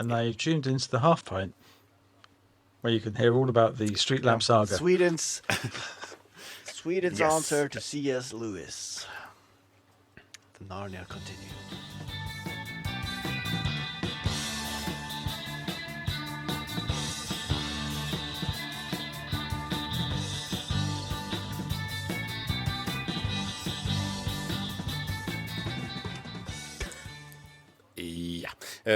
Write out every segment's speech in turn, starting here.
and they've tuned into the Half Pint, where you can hear all about the street lamp saga. Sweden's Yes. answer to C.S. Lewis. The Narnia continues. Yeah.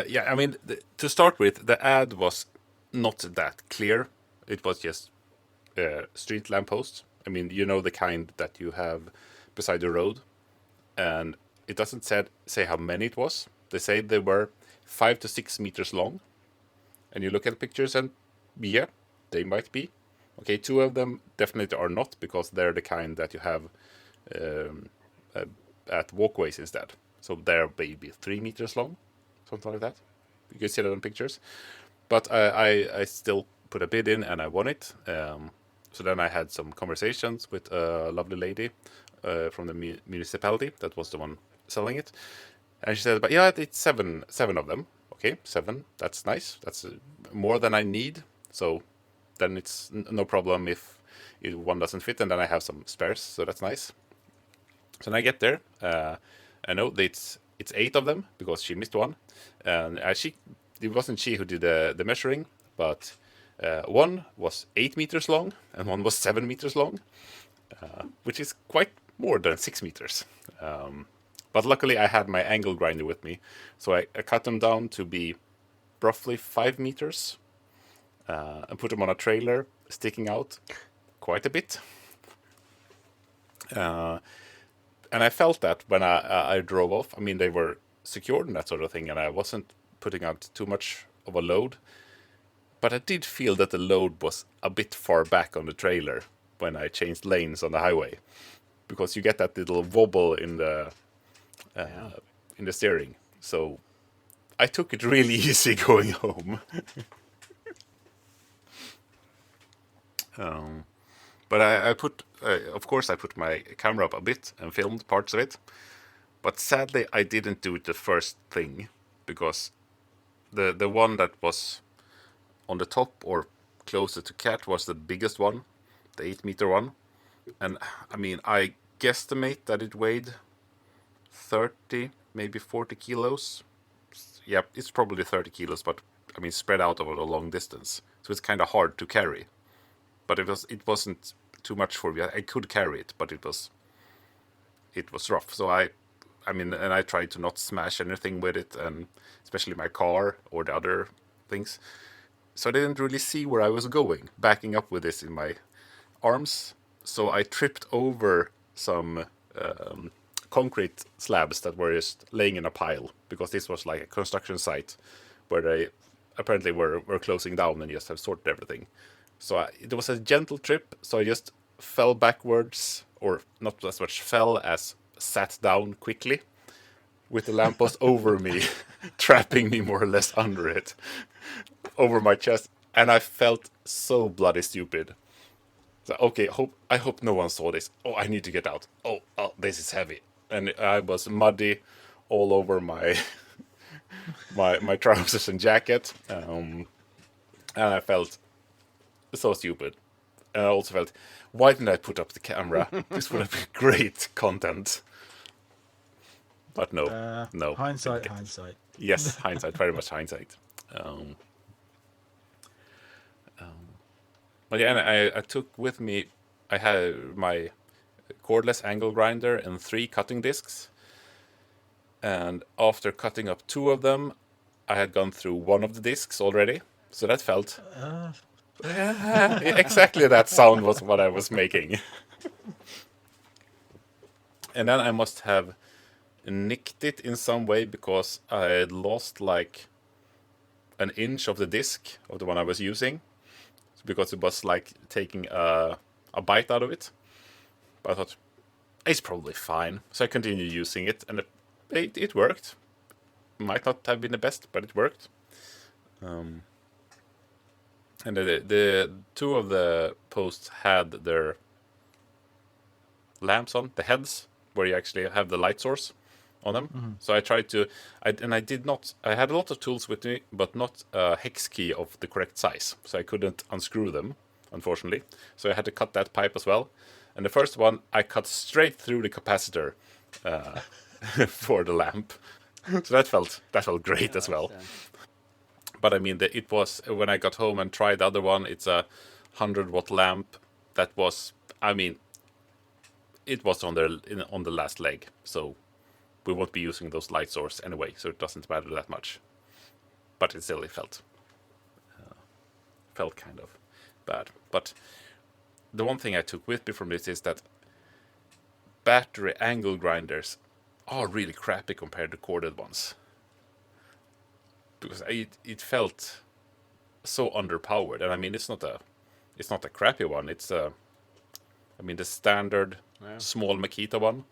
Yeah, I mean, to start with, the ad was not that clear. It was just street lampposts. I mean, you know, the kind that you have beside the road. And it doesn't say how many it was. They say they were 5 to 6 meters long. And you look at the pictures and, yeah, they might be. Okay, 2 of them definitely are not, because they're the kind that you have at walkways instead. So they're maybe 3 meters long, something like that. You can see that on pictures. But I still put a bid in and I won it. So then I had some conversations with a lovely lady from the municipality that was the one selling it. And she said, but yeah, it's seven of them. Okay, 7, that's nice. That's more than I need. So then it's no problem if one doesn't fit, and then I have some spares, so that's nice. So then I get there. I know that it's 8 of them because she missed one, and it wasn't she who did the measuring, but one was 8 meters long and one was 7 meters long, which is quite more than 6 meters. But luckily I had my angle grinder with me, so I cut them down to be roughly 5 meters and put them on a trailer sticking out quite a bit. And I felt that when I drove off. I mean, they were secured and that sort of thing, and I wasn't putting out too much of a load. But I did feel that the load was a bit far back on the trailer when I changed lanes on the highway, because you get that little wobble in the steering. So I took it really easy going home. But of course, I put my camera up a bit and filmed parts of it. But sadly, I didn't do it the first thing, because the one that was on the top or closer to Cat was the biggest one, the 8-meter one. And I mean, I guesstimate that it weighed 30, maybe 40 kilos. Yeah, it's probably 30 kilos, but I mean, spread out over a long distance. So it's kind of hard to carry. But it wasn't too much for me. I could carry it, but it was rough. So I mean, and I tried to not smash anything with it, and especially my car or the other things. So I didn't really see where I was going, backing up with this in my arms. So I tripped over some concrete slabs that were just laying in a pile, because this was like a construction site where they apparently were closing down and just have sorted everything. So it was a gentle trip, so I just fell backwards, or not as much fell as sat down quickly, with the lamppost over me, trapping me more or less under it, over my chest, and I felt so bloody stupid. So, okay, I hope no one saw this. Oh, I need to get out. Oh, this is heavy, and I was muddy all over my my trousers and jacket, and I felt so stupid. And I also felt, why didn't I put up the camera? This would have been great content. But no. Hindsight. Yes, hindsight, very much hindsight. But yeah, and I took with me, I had my cordless angle grinder and 3 cutting discs. And after cutting up 2 of them, I had gone through 1 of the discs already. So that felt... exactly that sound was what I was making. And then I must have nicked it in some way, because I had lost like an inch of the disc of the one I was using, because it was like taking a bite out of it. But I thought, it's probably fine. So I continued using it, and it worked. Might not have been the best, but it worked. And the 2 of the posts had their lamps on, the heads, where you actually have the light source on them. So I tried to, I did not. I had a lot of tools with me, but not a hex key of the correct size, so I couldn't unscrew them, unfortunately. So I had to cut that pipe as well. And the first one I cut straight through the capacitor for the lamp. So that felt great as well. But I mean, it was when I got home and tried the other one. It's a 100-watt lamp that was. I mean, it was on the last leg, so we won't be using those light source anyway, so it doesn't matter that much. But it still felt kind of bad. But the one thing I took with me from this is that battery angle grinders are really crappy compared to corded ones. Because it felt so underpowered, and I mean it's not a crappy one. It's I mean the standard small Makita one,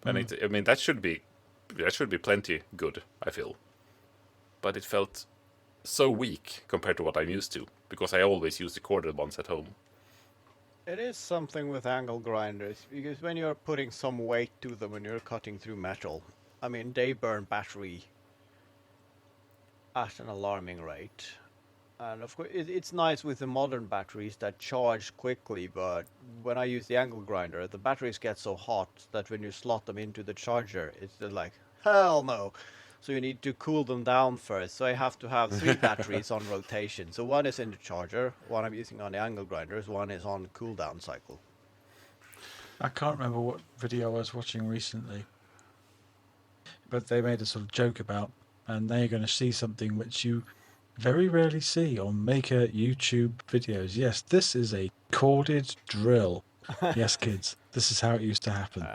and I mean that should be plenty good, I feel. But it felt so weak compared to what I'm used to, because I always use the corded ones at home. It is something with angle grinders, because when you're putting some weight to them when you're cutting through metal, I mean, they burn battery at an alarming rate. And of course, it's nice with the modern batteries that charge quickly, but when I use the angle grinder, the batteries get so hot that when you slot them into the charger, it's just like, hell no. So you need to cool them down first. So I have to have 3 batteries on rotation. So one is in the charger, one I'm using on the angle grinders, one is on cool down cycle. I can't remember what video I was watching recently, but they made a sort of joke about, and now you're going to see something which you very rarely see on Maker YouTube videos. Yes, this is a corded drill. Yes, kids, this is how it used to happen.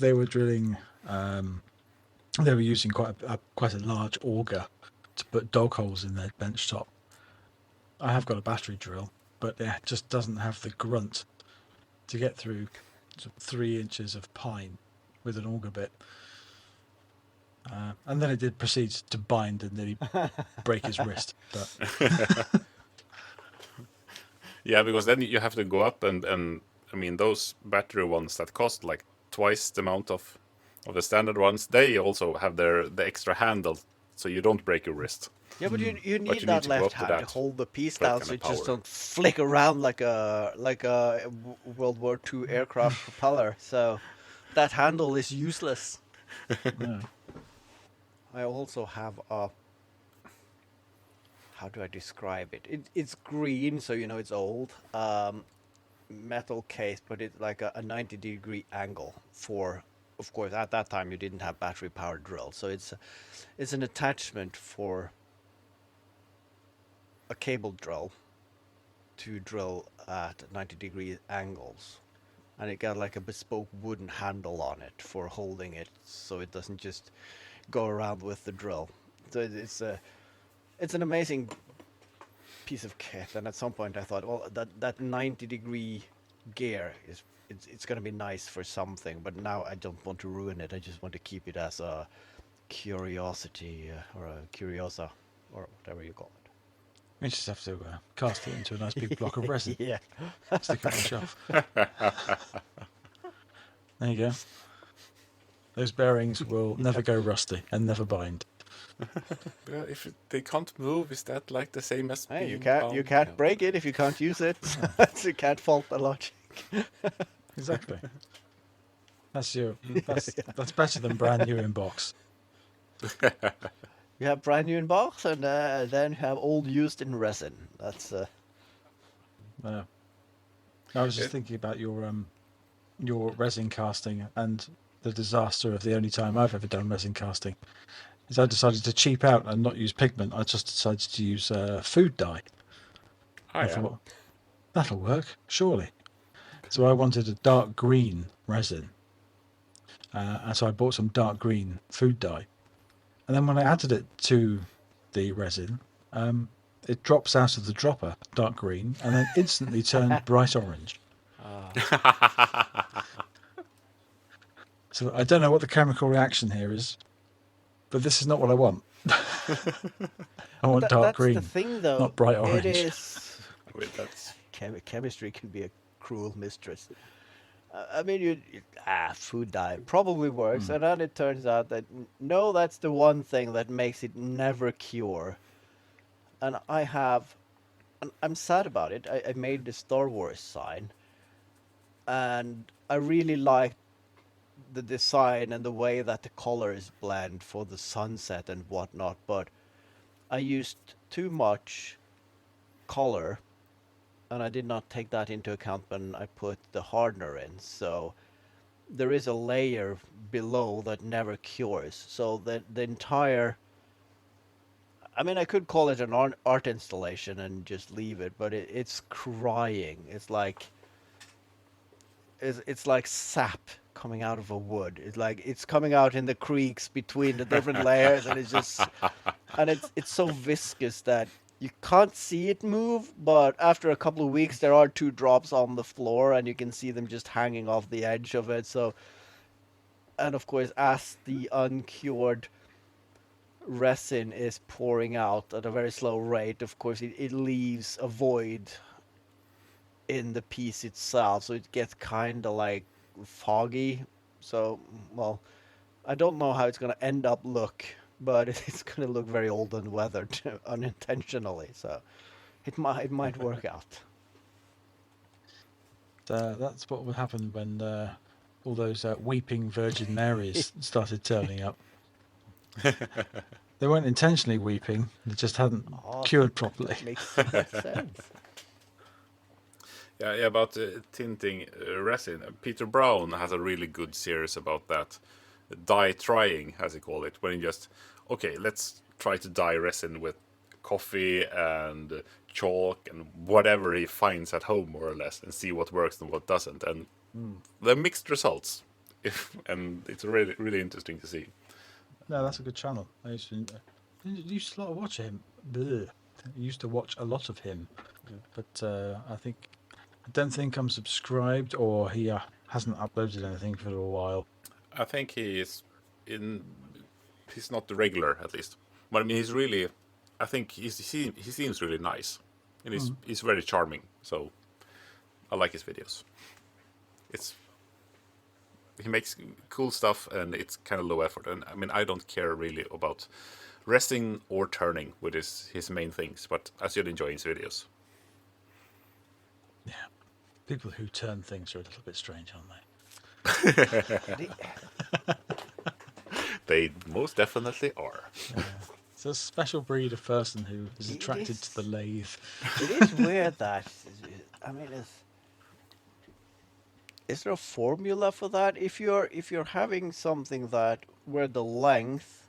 They were drilling. They were using quite a large auger to put dog holes in their bench top. I have got a battery drill, but it just doesn't have the grunt to get through 3 inches of pine with an auger bit. And then it did proceed to bind and nearly break his wrist. But Yeah, because then you have to go up and I mean those battery ones that cost like twice the amount of the standard ones, they also have the extra handle, so you don't break your wrist. Yeah, but you need But you that need to go left up to hand to that hold the piece for that down kind so of it just power. don't flick around like a World War II aircraft propeller. So that handle is useless. no. I also have a, how do I describe it? It's green, so you know it's old. Metal case, but it's like a 90-degree angle for, of course, at that time you didn't have battery powered drill. So it's an attachment for a cable drill to drill at 90-degree angles. And it got like a bespoke wooden handle on it for holding it so it doesn't just go around with the drill. So it's an amazing piece of kit. And at some point I thought, well, that 90-degree gear it's going to be nice for something, but now I don't want to ruin it. I just want to keep it as a curiosity or a curiosa or whatever you call it. We just have to cast it into a nice big block of resin. Yeah. Stick it on the shelf. There you go. Those bearings will never go rusty and never bind. Yeah, if they can't move, is that like the same as Hey, you being can't bound? break it if you can't use it. You can't fault the logic. Exactly. That's better than brand new in box. You have brand new in box, and then you have old used in resin. That's I was just thinking about your resin casting and the disaster of the only time I've ever done resin casting is I decided to cheap out and not use pigment. I just decided to use food dye. Oh, I yeah. thought, that'll work, surely. So I wanted a dark green resin. And so I bought some dark green food dye. And then when I added it to the resin, it drops out of the dropper, dark green, and then instantly turned bright orange. So I don't know what the chemical reaction here is, but this is not what I want. I want dark that's green, the thing, though. not bright orange. It is Wait, that's chemistry can be a cruel mistress. I mean, food dye probably works, and then it turns out that no, that's the one thing that makes it never cure. And I'm sad about it. I made the Star Wars sign, and I really liked the design and the way that the colors blend for the sunset and whatnot, but I used too much color, and I did not take that into account when I put the hardener in. So there is a layer below that never cures. So the entire, I mean, I could call it an art installation and just leave it, but it's crying. It's like sap coming out of a wood. It's like it's coming out in the creaks between the different layers, and it's so viscous that you can't see it move. But after a couple of weeks, there are two drops on the floor, and you can see them just hanging off the edge of it. So, and of course, as the uncured resin is pouring out at a very slow rate, of course, it leaves a void in the piece itself, so it gets kind of like foggy. So, well, I don't know how it's going to end up look, but it's going to look very old and weathered unintentionally. So, it might work out. That's what would happen when all those weeping Virgin Marys started turning up. They weren't intentionally weeping; they just hadn't cured properly. Makes sense. Yeah, about tinting resin. Peter Brown has a really good series about that. Dye trying, as he call it, when he just, okay, let's try to dye resin with coffee and chalk and whatever he finds at home, more or less, and see what works and what doesn't. And the mixed results. And it's really, really interesting to see. No, that's a good channel. I used to watch him. Bleh. I used to watch a lot of him, but I don't think I'm subscribed, or he hasn't uploaded anything for a while. I think he's not the regular, at least. But I mean, he's really, I think he seems really nice, and he's very charming. So I like his videos. He makes cool stuff, and it's kind of low effort. And I mean, I don't care really about resting or turning, which is his main things. But I still enjoy his videos. Yeah, people who turn things are a little bit strange, aren't they? They most definitely are. Yeah. It's a special breed of person who is attracted to the lathe. It is weird that, I mean, is there a formula for that? If you're having something that where the length,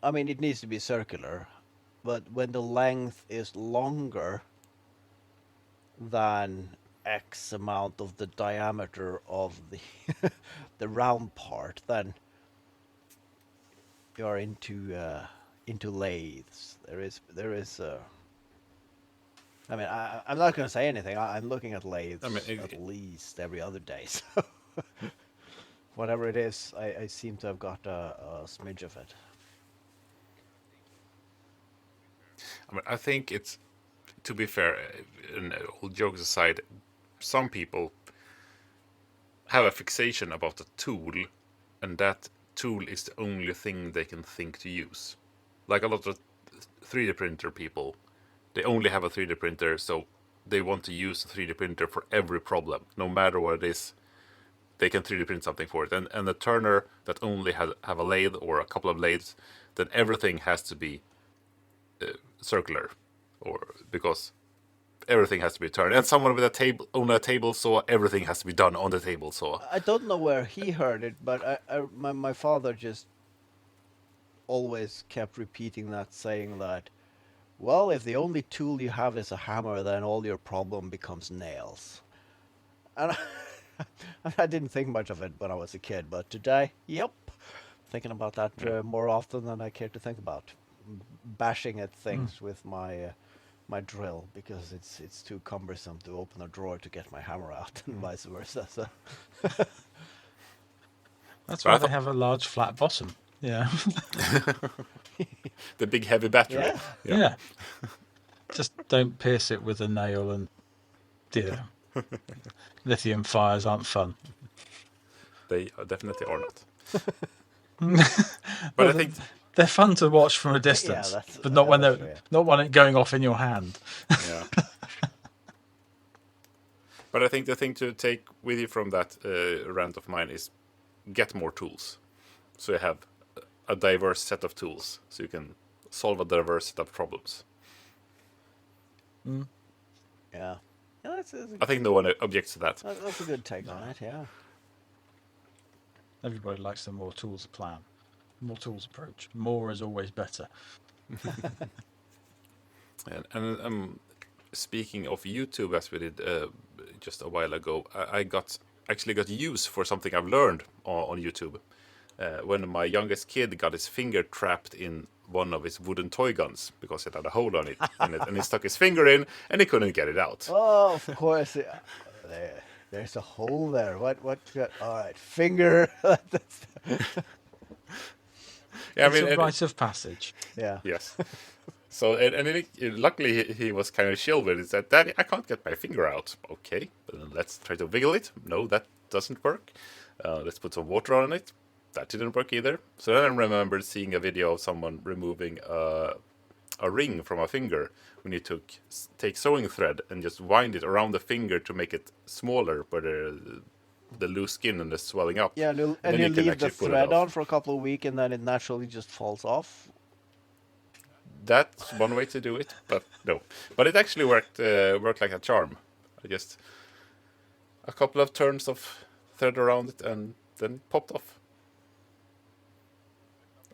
I mean, it needs to be circular, but when the length is longer than X amount of the diameter of the the round part, then you're into lathes. There is. I mean, I'm not going to say anything. I'm looking at lathes at least every other day. So whatever it is, I seem to have got a smidge of it. I mean, I think it's, to be fair, and all jokes aside, some people have a fixation about a tool, and that tool is the only thing they can think to use. Like a lot of 3D printer people, they only have a 3D printer, so they want to use a 3D printer for every problem, no matter what it is. They can 3D print something for it. And the turner that only have a lathe or a couple of lathes, then everything has to be circular, or because everything has to be turned. And someone with a table saw, everything has to be done on the table saw. I don't know where he heard it, but my father just always kept repeating that, saying that, well, if the only tool you have is a hammer, then all your problem becomes nails. And I didn't think much of it when I was a kid, but today, yep, thinking about that more often than I care to think about. Bashing at things with my drill, because it's too cumbersome to open a drawer to get my hammer out, and vice versa. So That's why they have a large flat bottom. Yeah. The big heavy battery. Yeah. Just don't pierce it with a nail and Lithium fires aren't fun. They definitely are not. But Well, I think, they're fun to watch from a Yeah, distance, that's but not when that's they're true, yeah. not when it's going off in your hand. yeah. But I think the thing to take with you from that rant of mine is get more tools. So you have a diverse set of tools, so you can solve a diverse set of problems. Yeah. Yeah, I think no one objects to that. that's a good take on it. Yeah. Everybody likes the more tools plan, more tools approach. More is always better. And speaking of YouTube, as we did just a while ago, I actually got use for something I've learned on YouTube. When my youngest kid got his finger trapped in one of his wooden toy guns because it had a hole on it, and he stuck his finger in and he couldn't get it out. Oh, of course. There's a hole there. All right, finger. Yeah, I It's mean, a rite of passage. Yeah. yes. So luckily he was kind of chill with it. He said, "Daddy, I can't get my finger out." Okay, let's try to wiggle it. No, that doesn't work. Let's put some water on it. That didn't work either. So then I remembered seeing a video of someone removing a ring from a finger when you take sewing thread and just wind it around the finger to make it smaller, where the loose skin and the swelling up. Yeah, and then you you can leave the actually pull it thread off. on for a couple of weeks, and then it naturally just falls off. That's one way to do it, but no. But it actually worked like a charm. I just a couple of turns of thread around it, and then it popped off.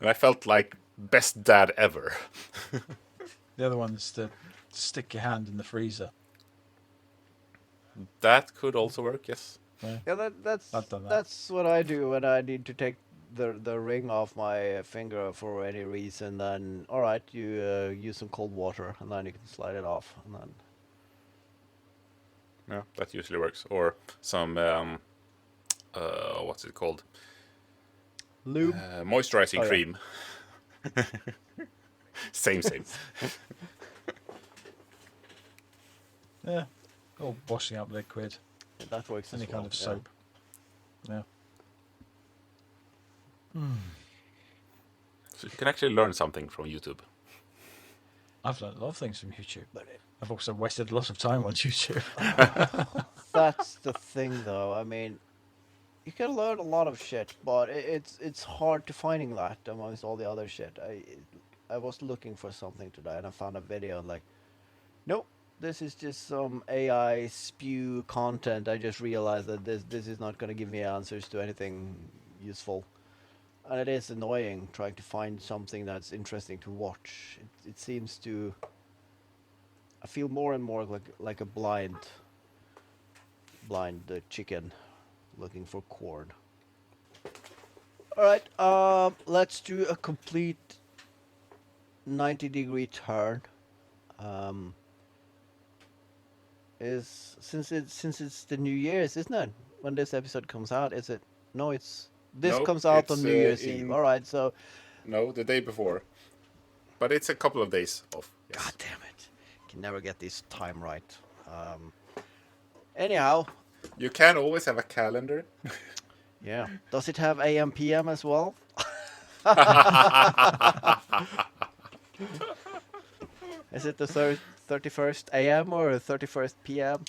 And I felt like best dad ever. The other one is to stick your hand in the freezer. That could also work, yes. Yeah, I've done that. that's what I do when I need to take the ring off my finger for any reason. Then all right, you use some cold water, and then you can slide it off, and then Yeah, that usually works. Or some what's it called? lube. Moisturizing Oh, yeah. cream. Same. Yeah. Or washing up liquid, That works as any well. kind of yeah. soap. Yeah. So you can actually learn something from YouTube. I've learned a lot of things from YouTube. But I've also wasted a lot of time on YouTube. that's the thing, though. I mean, you can learn a lot of shit, but it's hard to finding that amongst all the other shit. I was looking for something today, and I found a video and like, nope, this is just some AI spew content. I just realized that this is not going to give me answers to anything useful, and it is annoying trying to find something that's interesting to watch. It seems to. I feel more and more like a blind chicken looking for corn. All right, let's do a complete 90-degree turn. Is since it's the New Year's, isn't it? When this episode comes out, is it? No, this No, comes out on it's, New Year's in- Eve. All right, so No, the day before. But it's a couple of days off. Yes. God damn it, can never get this time right. Anyhow, You can always have a calendar. yeah. Does it have AM PM as well? Is it the 31st AM or 31st PM?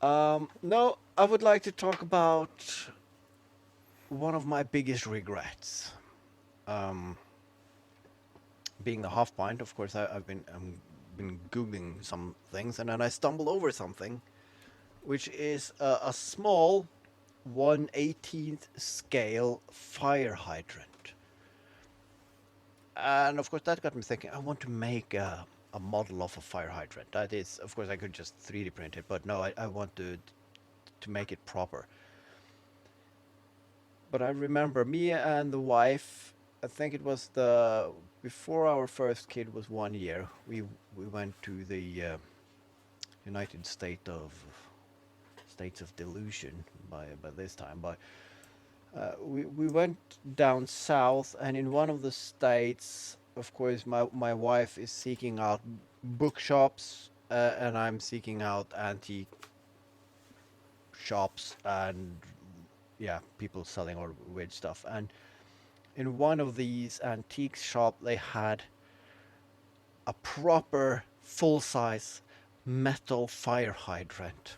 No, I would like to talk about one of my biggest regrets. Being the half pint, of course, I've been googling some things, and then I stumbled over something, which is a small 1/18th scale fire hydrant. And of course, that got me thinking. I want to make a model of a fire hydrant. That is, of course, I could just 3D print it, but no, I want to make it proper. But I remember me and the wife. I think it was before our first kid was 1 year. We went to the United States of Delusion by this time, but. We went down south, and in one of the states, of course, my wife is seeking out bookshops and I'm seeking out antique shops and yeah, people selling all weird stuff. And in one of these antique shop, they had a proper full-size metal fire hydrant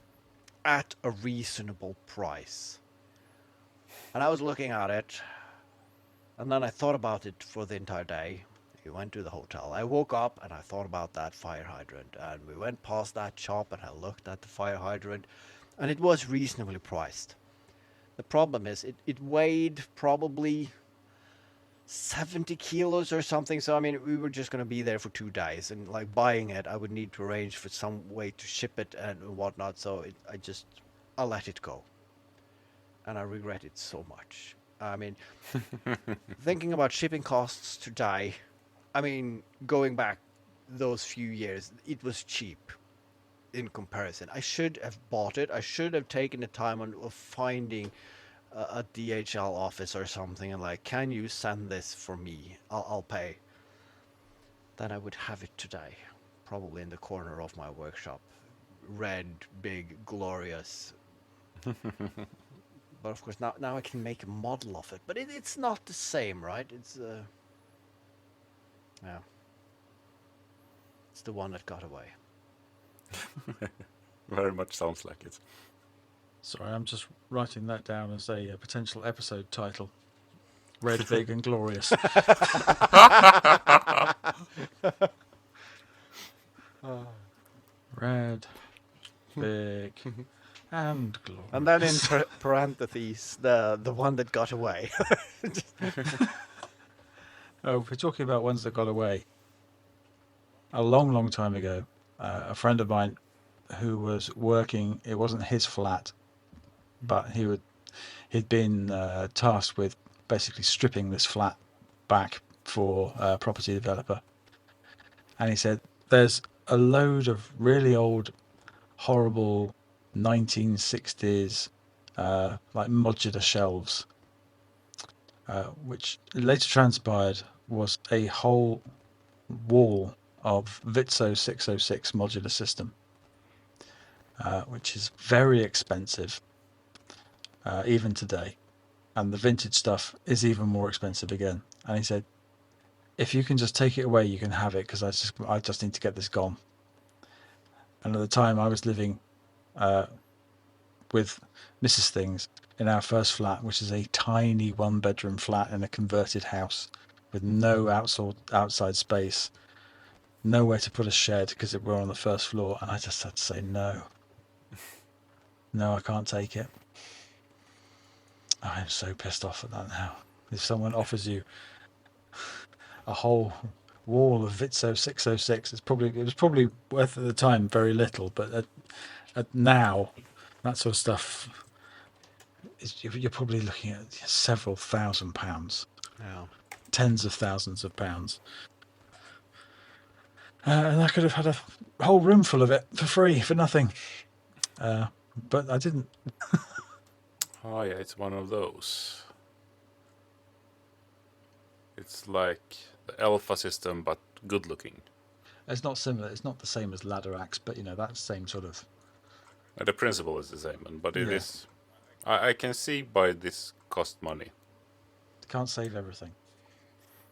at a reasonable price. And I was looking at it, and then I thought about it for the entire day. We went to the hotel. I woke up and I thought about that fire hydrant, and we went past that shop and I looked at the fire hydrant, and it was reasonably priced. The problem is it weighed probably 70 kilos or something. So, I mean, we were just going to be there for 2 days, and like buying it, I would need to arrange for some way to ship it and whatnot. So I let it go. And I regret it so much. I mean, thinking about shipping costs today, I mean, going back those few years, it was cheap in comparison. I should have bought it. I should have taken the time of finding a DHL office or something and like, can you send this for me? I'll pay. Then I would have it today, probably in the corner of my workshop. Red, big, glorious. But of course, now I can make a model of it. But it's not the same, right? It's yeah. It's the one that got away. Very much sounds like it. Sorry, I'm just writing that down as a potential episode title. Red, big, and glorious. Red, big, and glorious. And then in parentheses, the one that got away. Oh, if we're talking about ones that got away. A long, long time ago, a friend of mine who was working, it wasn't his flat, but he'd been tasked with basically stripping this flat back for a property developer. And he said, there's a load of really old, horrible 1960s like modular shelves, which later transpired was a whole wall of Vitsoe 606 modular system, which is very expensive even today, and the vintage stuff is even more expensive again. And he said, if you can just take it away, you can have it, because I just need to get this gone. And at the time I was living with Mrs. Things in our first flat, which is a tiny 1-bedroom flat in a converted house with no outside space, nowhere to put a shed because we're on the first floor. And I just had to say no, I can't take it. I'm so pissed off at that now. If someone offers you a whole wall of Vitsoe 606, it was probably worth at the time very little, but at now that sort of stuff you're probably looking at several £1,000s, Yeah. tens of thousands of pounds. And I could have had a whole room full of it for free, for nothing. But I didn't. Oh yeah, it's one of those. It's like the alpha system, but good looking. It's not similar. It's not the same as ladder axe, but that same sort of. The principle is the same, but it Yeah. is. I can see why this cost money. Can't save everything.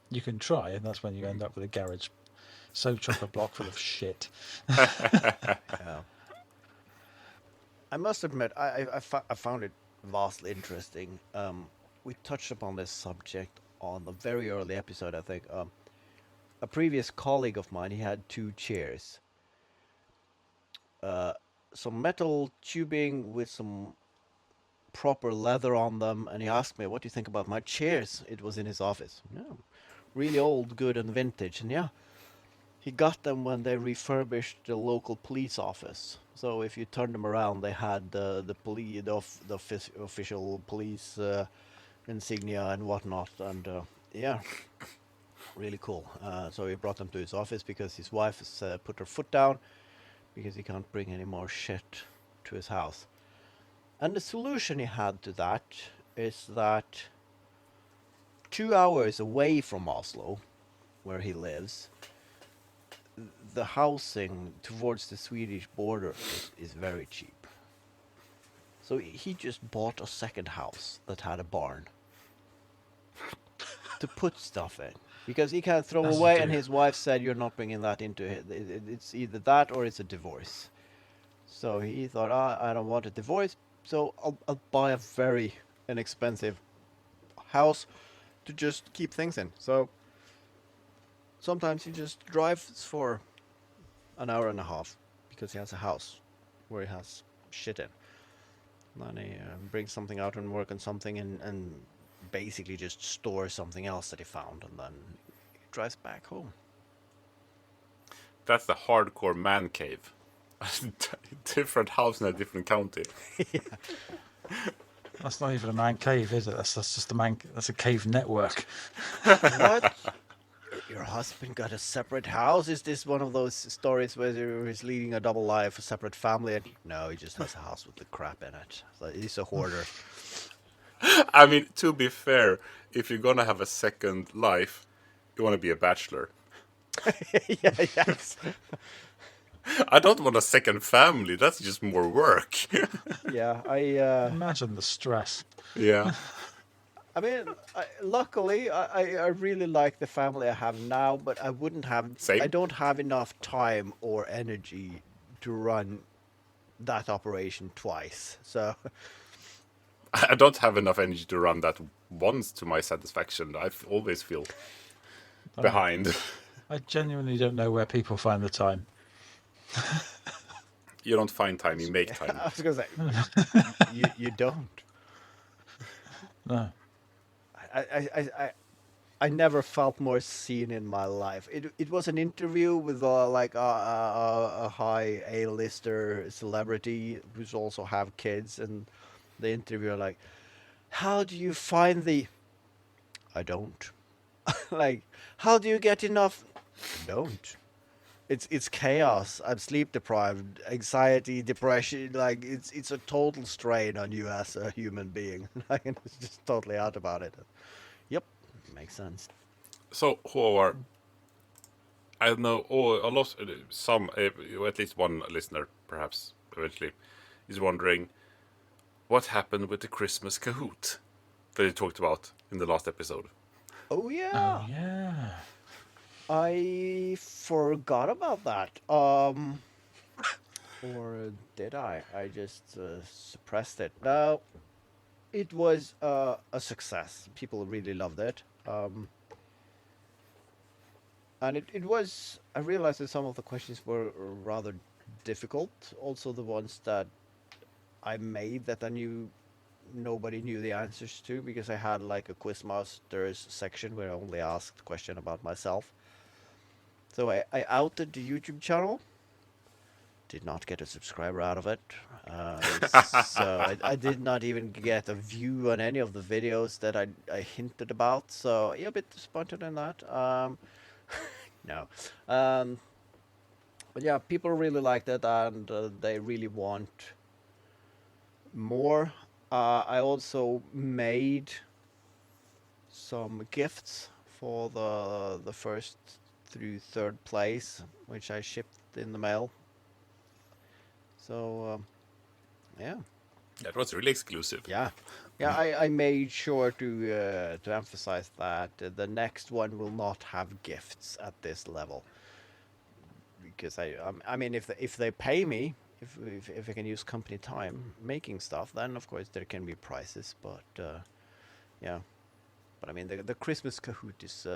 You can try, and that's when you end up with a garage so chock-a-block full of shit. Yeah. I must admit, I found it vastly interesting. We touched upon this subject on a very early episode, I think. A previous colleague of mine, he had 2 chairs. Some metal tubing with some proper leather on them, and he asked me, what do you think about my chairs? It was in his office. Yeah, really old, good, and vintage. And yeah, he got them when they refurbished the local police office. So if you turned them around, they had the official police insignia and whatnot. And yeah, really cool. So he brought them to his office because his wife has put her foot down because he can't bring any more shit to his house. And the solution he had to that is that 2 hours away from Oslo, where he lives, the housing towards the Swedish border is very cheap. So he just bought a second house that had a barn to put stuff in because he can't throw As you away. do. And his wife said, "You're not bringing that into it. It's either that or it's a divorce." So he thought, I don't want a divorce, so I'll buy a very inexpensive house to just keep things in. So sometimes he just drives for an hour and a half because he has a house where he has shit in. Then he brings something out and work on something and basically just stores something else that he found, and then he drives back home. That's the hardcore man cave. Different house in a different county. That's not even a man cave, is it? That's just a man. That's a cave network. What? Your husband got a separate house? Is this one of those stories where he's leading a double life, a separate family? And no, he just has a house with the crap in it. So he's a hoarder. I mean, to be fair, if you're gonna have a second life, you want to be a bachelor. Yeah, yes. I don't want a second family. That's just more work. Yeah, Imagine the stress. Yeah. I mean, luckily, I really like the family I have now, but Same. I don't have enough time or energy to run that operation twice. So, I don't have enough energy to run that once to my satisfaction. I always feel behind. I genuinely don't know where people find the time. You don't find time, you make time. I was going to say, you don't. No. I never felt more seen in my life. It was an interview with like a high A-lister celebrity who's also have kids, and the interviewer like, how do you find the? I don't. Like, how do you get enough? I don't. It's chaos. I'm sleep deprived, anxiety, depression. Like it's a total strain on you as a human being. Like it's just totally out about it. Yep, makes sense. So, Haavard, I know a lot, some, at least one listener, perhaps, eventually, is wondering what happened with the Christmas Kahoot that you talked about in the last episode. Oh Oh yeah, yeah. I forgot about that. Or did I? I just suppressed it. No, it was a success. People really loved it. And it was. I realized that some of the questions were rather difficult. Also, the ones that I made that I knew nobody knew the answers to because I had like a quizmasters section where I only asked question about myself. So I outed the YouTube channel. Did not get a subscriber out of it. So I did not even get a view on any of the videos that I hinted about. So yeah, a bit disappointed in that. No. Um, but yeah, people really liked it and they really want more. I also made some gifts for the first through third place, which I shipped in the mail. So yeah, That was really exclusive. yeah, yeah. I made sure to emphasize that the next one will not have gifts at this level because I mean if they pay me. If I can use company time making stuff, then of course there can be prices. But yeah, but I mean the Christmas Kahoot is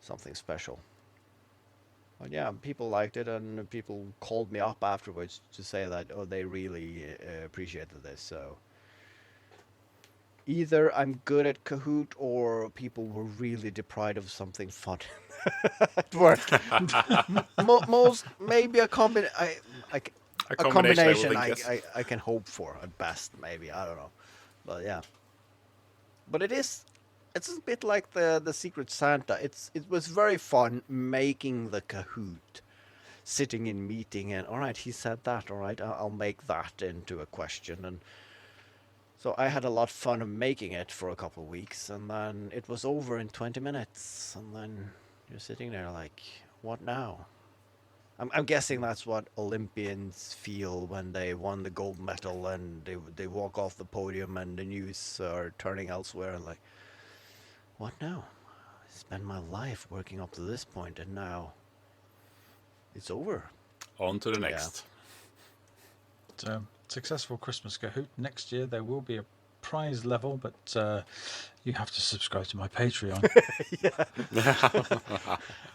something special. But yeah, people liked it, and people called me up afterwards to say that they really appreciated this. So either I'm good at Kahoot, or people were really deprived of something fun at work. Most maybe I, A a combination, I would combination think, yes. I can hope for at best. Maybe I don't know, but yeah. But it's a bit like the Secret Santa. It was very fun making the Kahoot, sitting in meeting and all right, he said that. All right, I'll make that into a question, and so I had a lot of fun of making it for a couple of weeks, and then it was over in 20 minutes, and then you're sitting there like, what now? I'm guessing that's what Olympians feel when they won the gold medal and they walk off the podium and the news are turning elsewhere and like, what now? I spent my life working up to this point and now it's over. On to the Yeah. next. Successful Christmas Kahoot. Next year there will be a prize level, but you have to subscribe to my Patreon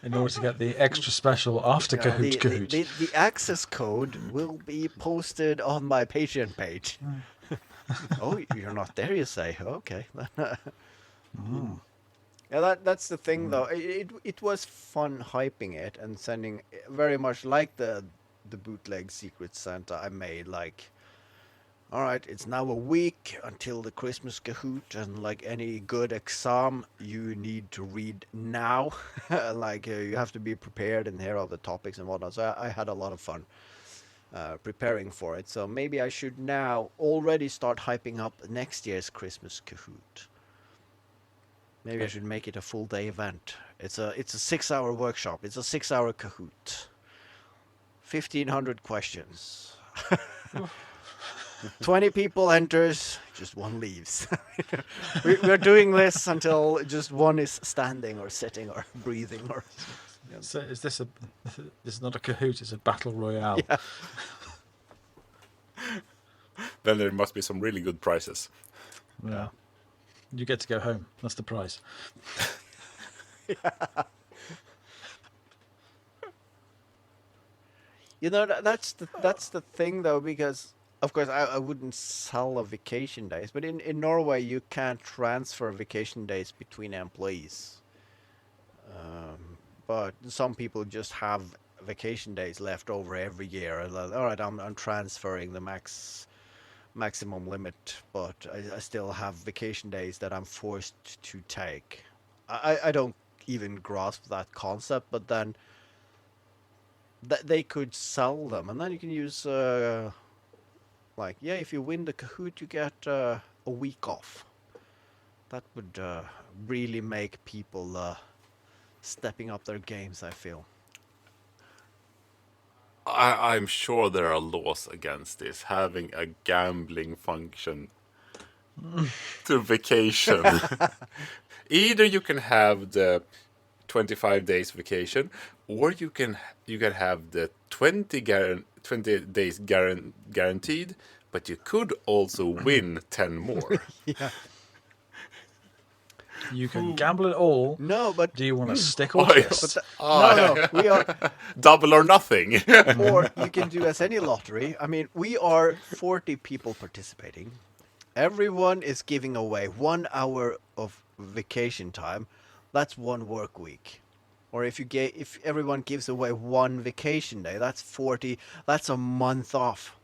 in order to get the extra special after Yeah, Kahoot Kahoot. the access code will be posted on my Patreon page. Oh, you're not there, you say? Okay. Yeah, that's the thing, though. It was fun hyping it and sending very much like the bootleg Secret Santa I made. Like, all right, it's now a week until the Christmas Kahoot, and like any good exam, you need to read now. Like you have to be prepared and hear all the topics and whatnot. So I had a lot of fun preparing for it. So maybe I should now already start hyping up next year's Christmas Kahoot. Maybe I should make it a full day event. It's a 6-hour workshop. It's a 6-hour Kahoot. 1,500 questions. 20 people enters, just one leaves. We're doing this until just one is standing or sitting or breathing or. So is this this is not a Kahoot, it's a battle royale. Yeah. Then there must be some really good prizes. Yeah. You get to go home. That's the prize. You know, that's the thing though, because of course I wouldn't sell a vacation days, but in Norway you can't transfer vacation days between employees. But some people just have vacation days left over every year. And like, all right, I'm transferring the maximum limit, but I still have vacation days that I'm forced to take. I don't even grasp that concept, but then they could sell them, and then you can use like, yeah, if you win the Kahoot, you get a week off. That would really make people stepping up their games, I feel. I'm sure there are laws against this, having a gambling function to vacation. Either you can have the 25 days vacation, or you can have the 20 days guaranteed, but you could also win 10 more. Yeah. You can gamble it all. No, but Do you want to stick or Oh, yeah. twist? no, we are. Double or nothing. Or you can do as any lottery. I mean, we are 40 people participating. Everyone is giving away 1 hour of vacation time. That's 1 work week. Or if everyone gives away 1 vacation day, that's 40. That's a month off.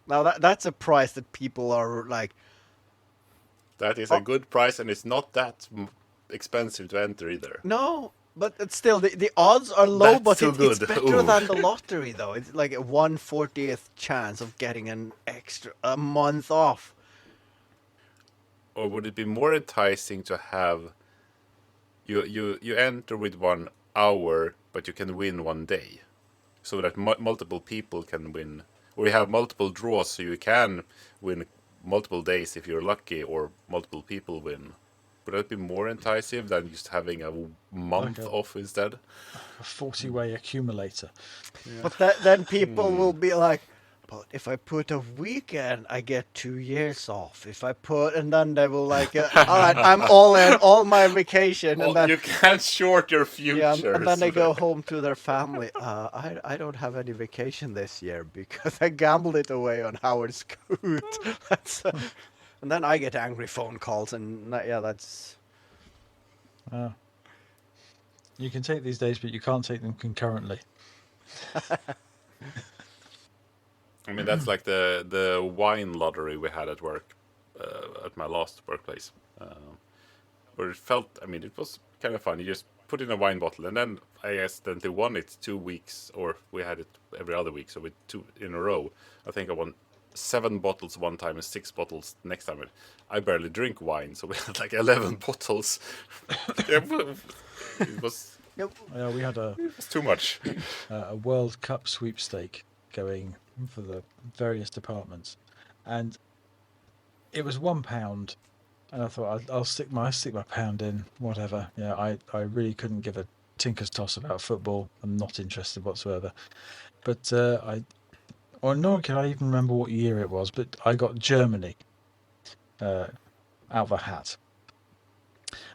Now that's a price that people are like. That is a good price, and it's not that expensive to enter either. No, but it's still the odds are low, That's but so it's good. better Ooh. than the lottery though. It's like a 1/40th chance of getting a month off. Or would it be more enticing to have you enter with 1 hour, but you can win 1 day, so that multiple people can win, or you have multiple draws, so you can win multiple days if you're lucky, or multiple people win. Would that be more enticing than just having a month Okay. off instead? A 40-way accumulator. But then people will be like, but if I put a weekend, I get 2 years off. If I put, and then they will like, all right, I'm all in, all my vacation, and then You can't short your future. yeah, and then they go home to their family. I don't have any vacation this year because I gambled it away on Howard's Kahoot. That's, and then I get angry phone calls, and yeah, that's. You can take these days, but you can't take them concurrently. I mean, that's like the wine lottery we had at work, at my last workplace, where it felt. I mean, it was kind of fun. You just put in a wine bottle, and then I accidentally won it 2 weeks, or we had it every other week, so with 2 in a row. I think I won 7 bottles one time and 6 bottles next time. I barely drink wine, so we had like 11 bottles. It was Yep. We had It's too much. a World Cup sweepstake going for the various departments, and it was £1, and I thought I'll stick my pound in, whatever. Yeah, I really couldn't give a tinker's toss about football. I'm not interested whatsoever. But nor can I even remember what year it was. But I got Germany out of a hat,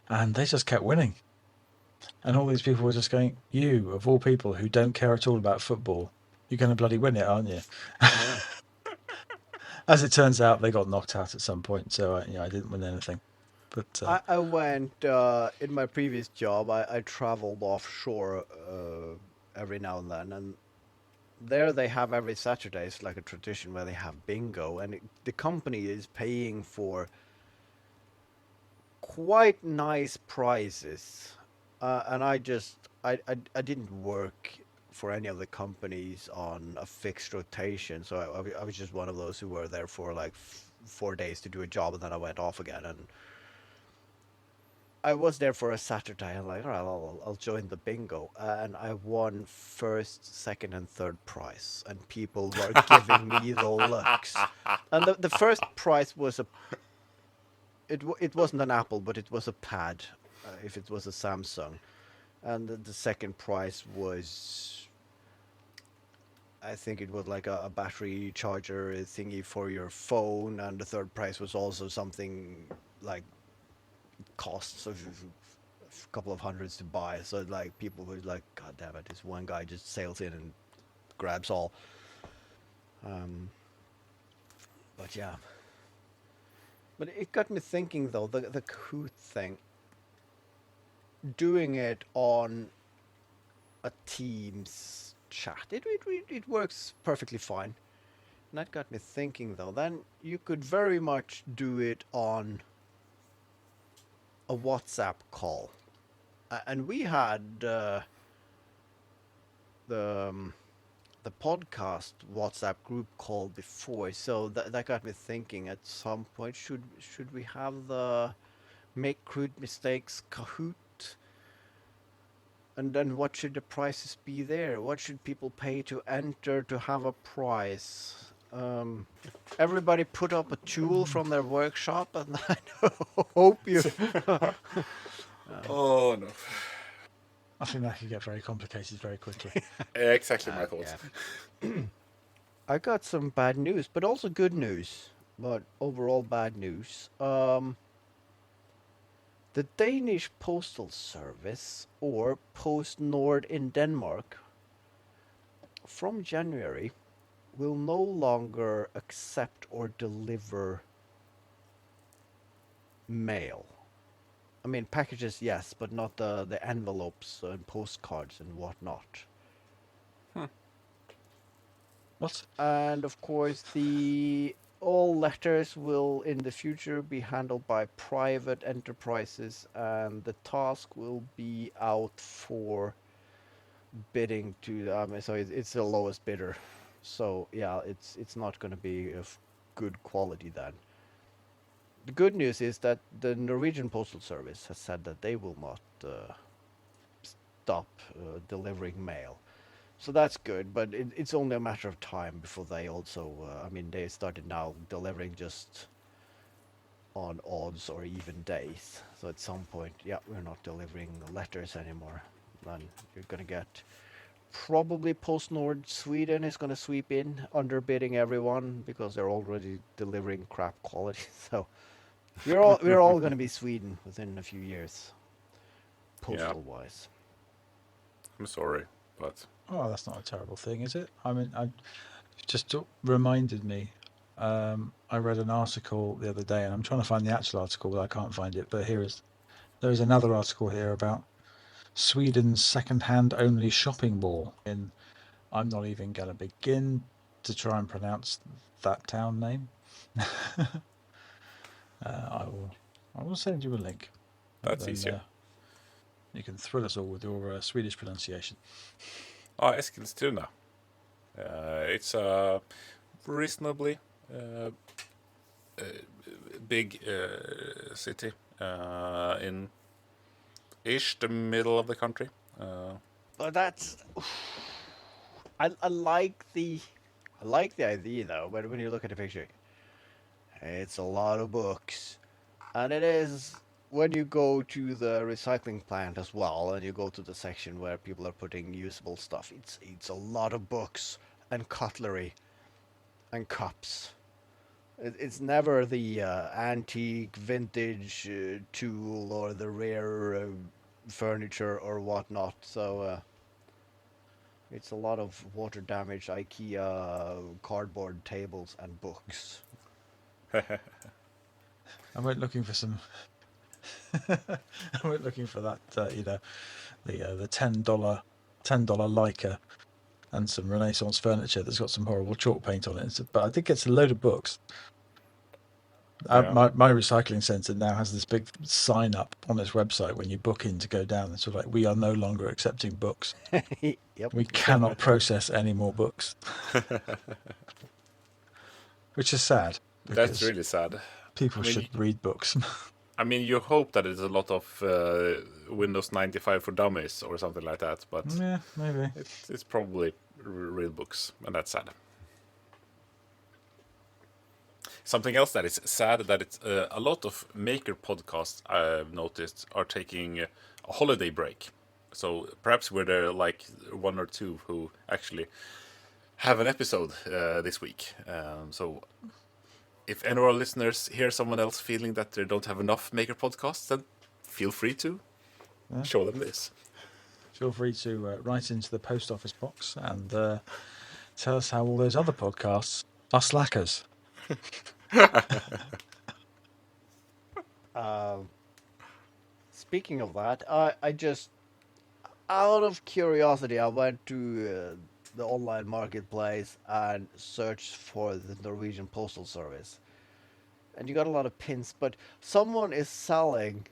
and they just kept winning. And all these people were just going, "You, of all people who don't care at all about football, you're going to bloody win it, aren't you?" Yeah. As it turns out, they got knocked out at some point, so I didn't win anything. But I went in my previous job. I traveled offshore every now and then, and there they have every Saturday. It's like a tradition where they have bingo, and the company is paying for quite nice prizes. And I didn't work for any of the companies on a fixed rotation, so I was just one of those who were there for like 4 days to do a job, and then I went off again. And I was there for a Saturday. I'm like, all right, I'll join the bingo, and I won first, second, and third prize, and people were giving me the looks. And the first prize was it wasn't an Apple, but it was a pad, if it was a Samsung, and the second prize was, I think it was like a battery charger thingy for your phone, and the third prize was also something like costs of a couple of hundreds to buy. So like people were like, God damn it, this one guy just sails in and grabs all. But yeah. But it got me thinking though, the Kahoot thing. Doing it on a Teams chat, it works perfectly fine. And that got me thinking though, then you could very much do it on a WhatsApp call. And we had the podcast WhatsApp group call before, so that got me thinking. At some point, should we have the Make Crude Mistakes Kahoot? And then what should the prices be there? What should people pay to enter to have a prize? Everybody put up a tool from their workshop, and I hope you. Oh no. I think that could get very complicated very quickly. Exactly my thoughts. Yeah. I got some bad news, but also good news. But overall bad news. The Danish Postal Service, or PostNord in Denmark, from January will no longer accept or deliver mail. I mean, packages, yes, but not the envelopes and postcards and whatnot. What? And of course, all letters will in the future be handled by private enterprises, and the task will be out for bidding to. So it's the lowest bidder. So yeah, it's not going to be of good quality then. The good news is that the Norwegian Postal Service has said that they will not stop delivering mail. So that's good, but it's only a matter of time before they also, they started now delivering just on odds or even days. So at some point, yeah, we're not delivering letters anymore. Then you're going to get probably PostNord Sweden is going to sweep in, underbidding everyone because they're already delivering crap quality. So we're all going to be Sweden within a few years, postal wise. I'm sorry, but Oh, that's not a terrible thing, is it? I mean, I just reminded me. I read an article the other day, and I'm trying to find the actual article, but I can't find it. But there is another article here about Sweden's second-hand only shopping mall. I'm not even going to begin to try and pronounce that town name. I will send you a link. that's easier. You can thrill us all with your Swedish pronunciation. Eskilstuna. It's a reasonably big city in the middle of the country. But that's I like the idea though. But when you look at the picture, it's a lot of books, and it is when you go to the recycling plant as well, and you go to the section where people are putting usable stuff. It's a lot of books and cutlery and cups. It's never the antique vintage tool or the rare furniture or whatnot. So it's a lot of water damaged IKEA cardboard tables and books. I went looking for some. I went looking for that, the $10 Leica and some Renaissance furniture that's got some horrible chalk paint on it. But I did get a load of books. Yeah. My recycling centre now has this big sign up on its website when you book in to go down. It's sort of like, we are no longer accepting books. Yep. We cannot process any more books. Which is sad. That's really sad. People should read books. I mean, you hope that it's a lot of Windows 95 for dummies or something like that, but Yeah, maybe. it's probably real books, and that's sad. Something else that is sad that it's a lot of maker podcasts I've noticed are taking a holiday break. So perhaps we're there like one or two who actually have an episode this week. So if any of our listeners hear someone else feeling that they don't have enough maker podcasts, then feel free to show them this. Feel free to write into the post office box and tell us how all those other podcasts are slackers. Speaking of that, I just, out of curiosity, I went to the online marketplace and searched for the Norwegian Postal Service. And you got a lot of pins, but someone is selling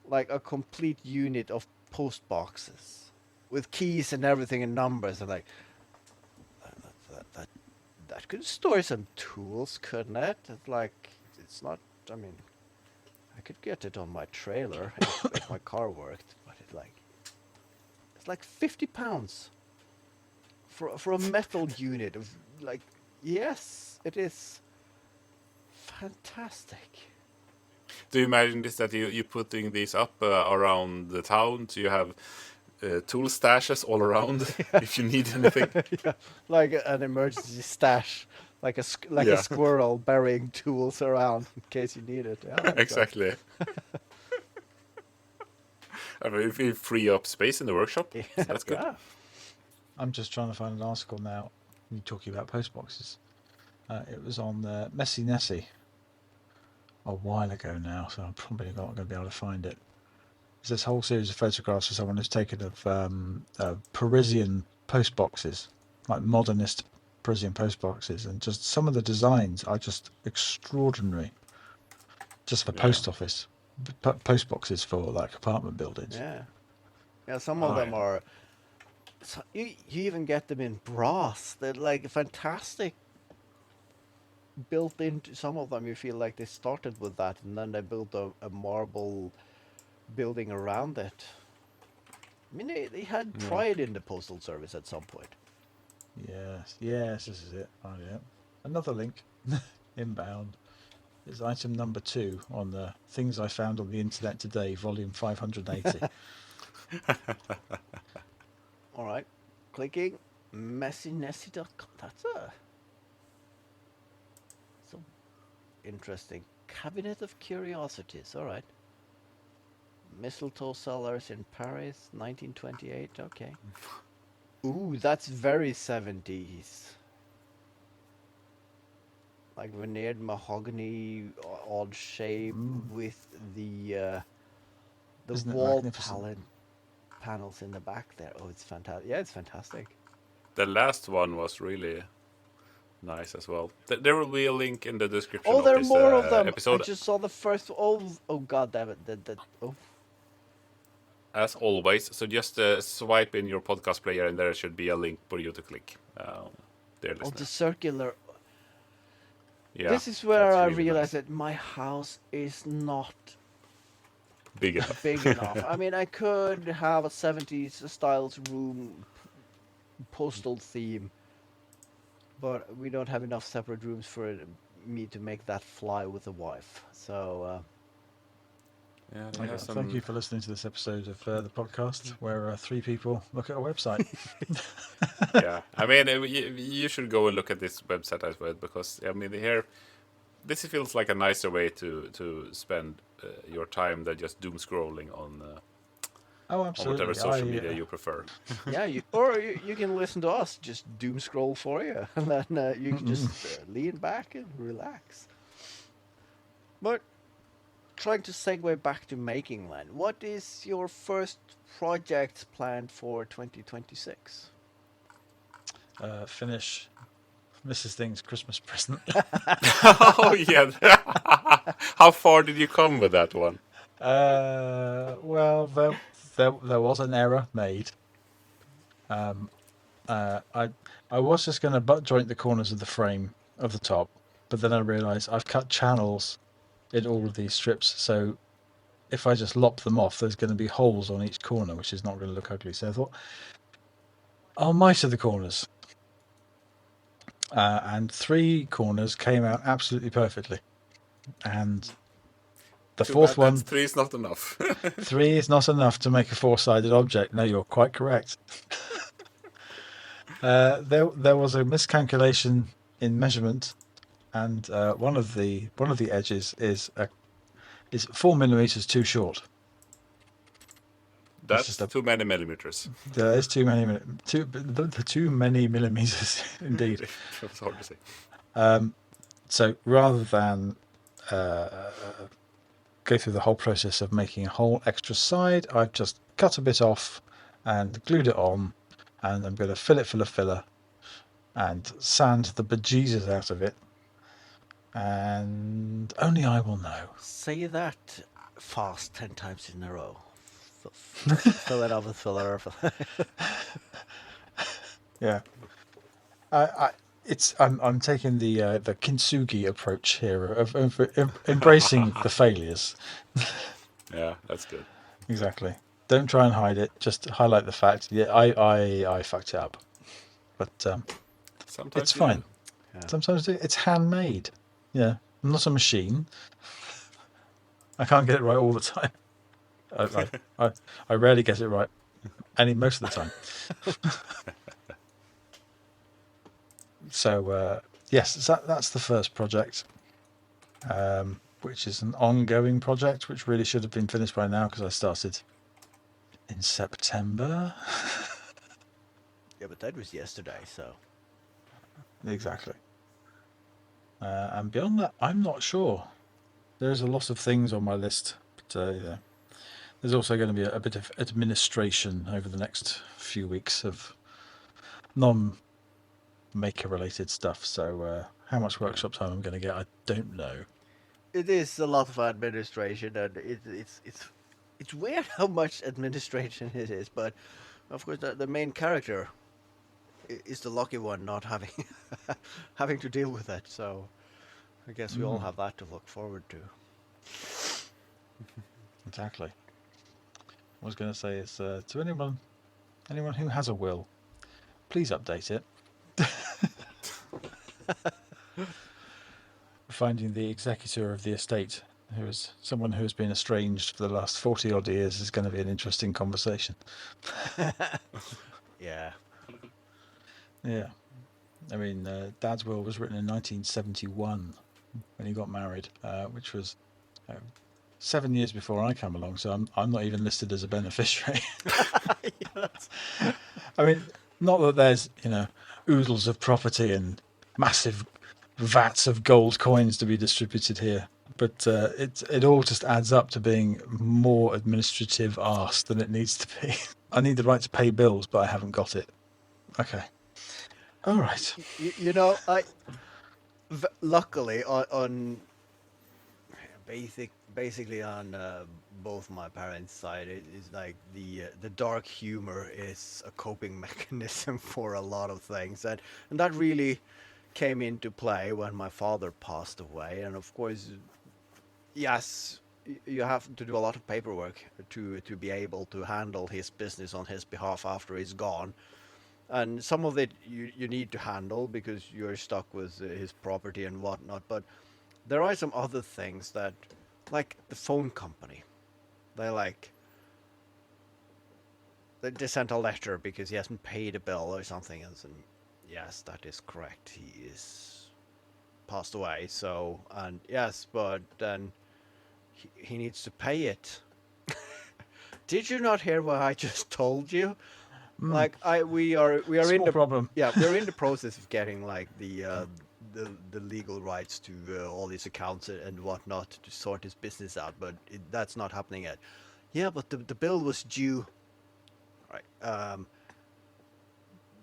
like a complete unit of post boxes with keys and everything and numbers. And like, that could store some tools, couldn't it? It's like, it's not, I mean, I could get it on my trailer if my car worked, but it's like £50 for a metal unit of like, yes, it is fantastic. Do you imagine this that you're putting these up around the town? So you have tool stashes all around if you need anything. Yeah, like an emergency stash, like a squirrel burying tools around in case you need it. Yeah, Exactly. I mean, if you free up space in the workshop, that's good. Yeah. I'm just trying to find an article now. You're talking about post boxes. It was on Messy Nessie a while ago now, so I'm probably not going to be able to find it. There's this whole series of photographs of someone who's taken of Parisian post boxes, like modernist Parisian post boxes, and just some of the designs are just extraordinary. Just for post office, post boxes for like apartment buildings. Yeah. Some of them are. So you even get them in brass. They're like fantastic. Built into some of them, you feel like they started with that, and then they built a marble building around it. I mean, they had pride in the postal service at some point. Yes, this is it. Oh, yeah. Another link, inbound, is item number 2 on the Things I Found on the Internet Today, volume 580. All right, clicking messynessie.com. That's a interesting cabinet of curiosities. All right. Mistletoe sellers in Paris, 1928. Okay. Ooh, that's very 70s. Like veneered mahogany, odd shape with the wall panels in the back there. Oh, it's fantastic. Yeah, it's fantastic. The last one was really nice as well. There will be a link in the description. Oh, there are more of them. Episode. I just saw the first. Oh God, damn it! Oh. As always, so just swipe in your podcast player, and there should be a link for you to click. Dear listener. Oh, the circular. Yeah, this is where I really realized that my house is not big enough. big enough. I mean, I could have a 70s styles room postal theme, but we don't have enough separate rooms for me to make that fly with the wife. So Yeah, they Okay, have thank some. you for listening to this episode of the podcast where three people look at a website. Yeah, I mean, you should go and look at this website as well because I mean, here this feels like a nicer way to spend your time than just doom scrolling Oh, on whatever absolutely. social media you prefer. yeah, you can listen to us just doom scroll for you, and then you can just lean back and relax. But trying to segue back to making land, what is your first project planned for 2026? Finish Mrs. Thing's Christmas present. Oh yeah, how far did you come with that one? Well, there was an error made. I was just going to butt joint the corners of the frame of the top, but then I realised I've cut channels in all of these strips, so if I just lop them off, there's going to be holes on each corner, which is not going to look ugly. So I thought, I'll mitre the corners. And 3 corners came out absolutely perfectly. And the Too fourth bad one, that's 3 is not enough. 3 is not enough to make a 4-sided object. No, you're quite correct. There was a miscalculation in measurement, and one of the edges is 4 millimeters too short. That's too many millimeters. There is too many too many millimeters indeed. That's hard to say. So rather than go through the whole process of making a whole extra side, I've just cut a bit off and glued it on, and I'm going to fill it full of filler and sand the bejesus out of it, and only I will know. Say that fast 10 times in a row. Fill it up with filler. Yeah, I'm taking the kintsugi approach here of embracing the failures. Yeah, that's good. Exactly. Don't try and hide it. Just highlight the fact. Yeah, I fucked it up, but Sometimes it's you fine. do. Yeah. Sometimes it's handmade. Yeah, I'm not a machine. I can't get it right all the time. I rarely get it right, most of the time. So yes, that's the first project, which is an ongoing project, which really should have been finished by now because I started in September. Yeah, but that was yesterday, so. Exactly. And beyond that, I'm not sure. There's a lot of things on my list, but yeah. There's also going to be a bit of administration over the next few weeks of non-maker related stuff. So how much workshop time I'm going to get, I don't know. It is a lot of administration, and it's weird how much administration it is. But of course, the main character is the lucky one, not having having to deal with it. So I guess we all have that to look forward to. Exactly. I was going to say is to anyone who has a will, please update it. Finding the executor of the estate, who is someone who has been estranged for the last 40 odd years, is going to be an interesting conversation. Yeah. Yeah. I mean, Dad's will was written in 1971 when he got married, which was 7 years before I came along, so I'm not even listed as a beneficiary. I mean, not that there's oodles of property and massive vats of gold coins to be distributed here, but it all just adds up to being more administrative arse than it needs to be. I need the right to pay bills, but I haven't got it. Okay. All right. Luckily on basically on both my parents' side, it is like the dark humor is a coping mechanism for a lot of things, and that really came into play when my father passed away. And of course, yes, you have to do a lot of paperwork to be able to handle his business on his behalf after he's gone. And some of it you need to handle because you're stuck with his property and whatnot. But there are some other things that, like the phone company, they like they sent a letter because he hasn't paid a bill or something, and yes, that is correct. He is passed away. So, and yes, but then he needs to pay it. Did you not hear what I just told you? Like we are in Small the problem. yeah, we're in the process of getting like the legal rights to all these accounts and whatnot to sort his business out, but that's not happening yet. Yeah, but the bill was due. Right.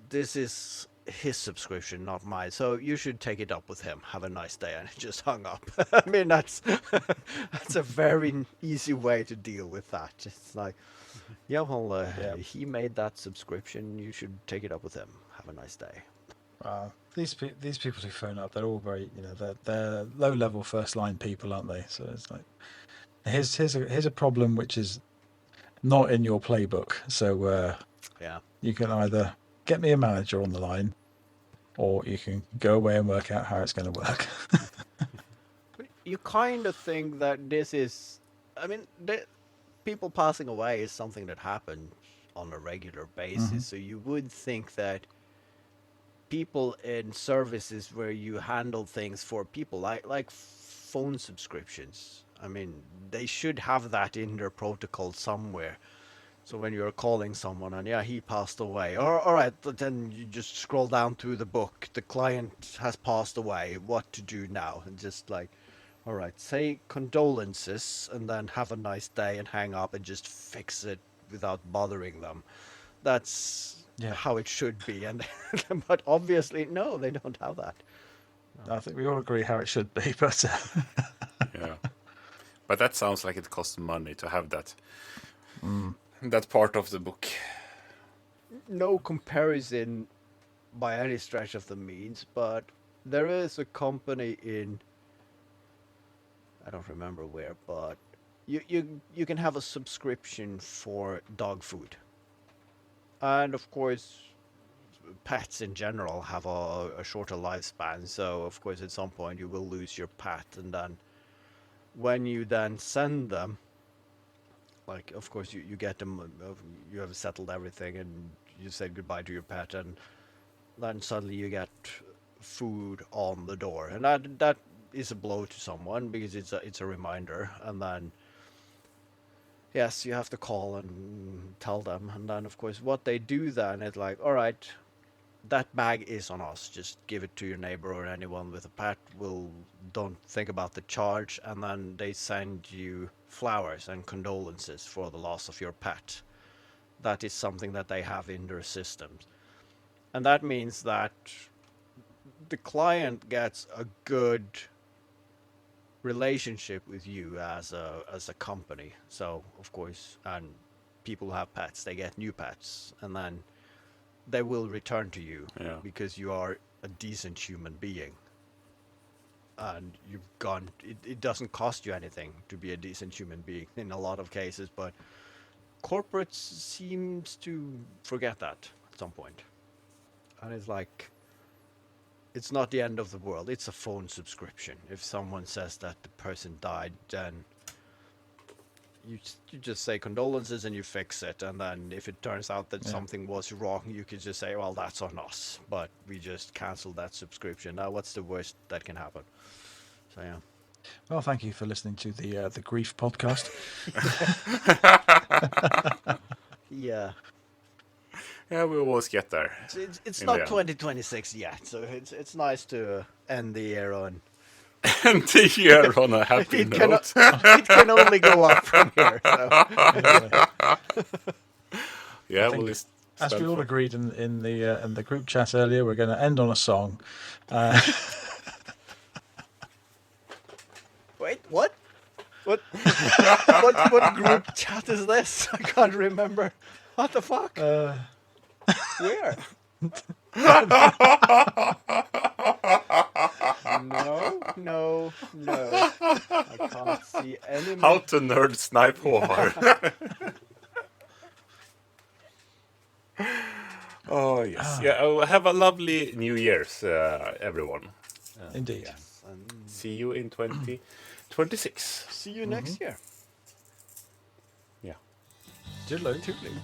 This is his subscription, not mine. So you should take it up with him. Have a nice day. And it just hung up. I mean, that's that's a very easy way to deal with that. It's like, yeah, well, he made that subscription. You should take it up with him. Have a nice day. These people who phone up, they're all very, they're low level first line people, aren't they? So it's like, here's a problem which is not in your playbook. So Yeah. you can either get me a manager on the line, or you can go away and work out how it's going to work. You kind of think that this is, I mean, people passing away is something that happens on a regular basis. So you would think that people in services where you handle things for people, like phone subscriptions, I mean, they should have that in their protocol somewhere. So when you're calling someone and yeah, he passed away, or all right, then you just scroll down to the book. The client has passed away. What to do now? And just like, all right, say condolences, and then have a nice day and hang up and just fix it without bothering them. That's how it should be. And but obviously, no, they don't have that. I think we all agree how it should be, but Yeah. But that sounds like it costs money to have that. That part of the book. No comparison by any stretch of the means, but there is a company in, I don't remember where, but you can have a subscription for dog food. And of course, pets in general have a shorter lifespan, so of course at some point you will lose your pet, and then when you then send them, like of course you get them, you have settled everything and you said goodbye to your pet, and then suddenly you get food on the door, and that is a blow to someone because it's a reminder, and then yes, you have to call and tell them, and then of course what they do then is like, all right, that bag is on us. Just give it to your neighbor or anyone with a pet. Don't think about the charge, and then they send you flowers and condolences for the loss of your pet. That is something that they have in their systems, and that means that the client gets a good relationship with you as a company. So of course, and people who have pets, they get new pets, and then they will return to you because you are a decent human being. And it doesn't cost you anything to be a decent human being in a lot of cases, but corporates seems to forget that at some point. And it's like, it's not the end of the world. It's a phone subscription. If someone says that the person died, then you just say condolences and you fix it, and then if it turns out that something was wrong, you can just say, well, that's on us, but we just canceled that subscription. Now what's the worst that can happen? So yeah. Well, thank you for listening to the Grief podcast. Yeah. Yeah, we always get there. It's not 2026 yet, so it's nice to end the year on. And the year on a happy note. It can only go up from here. So. Yeah, well, as we all agreed in the group chat earlier, we're going to end on a song. Wait, what? What group chat is this? I can't remember. What the fuck? Where? No. I can't see any How to nerd snipe Haavard. Oh yes, yeah. Oh, have a lovely New Year's, everyone. Indeed. Yes, and See you in 2026. see you next year. Yeah. Toodaloo. Toodaloo.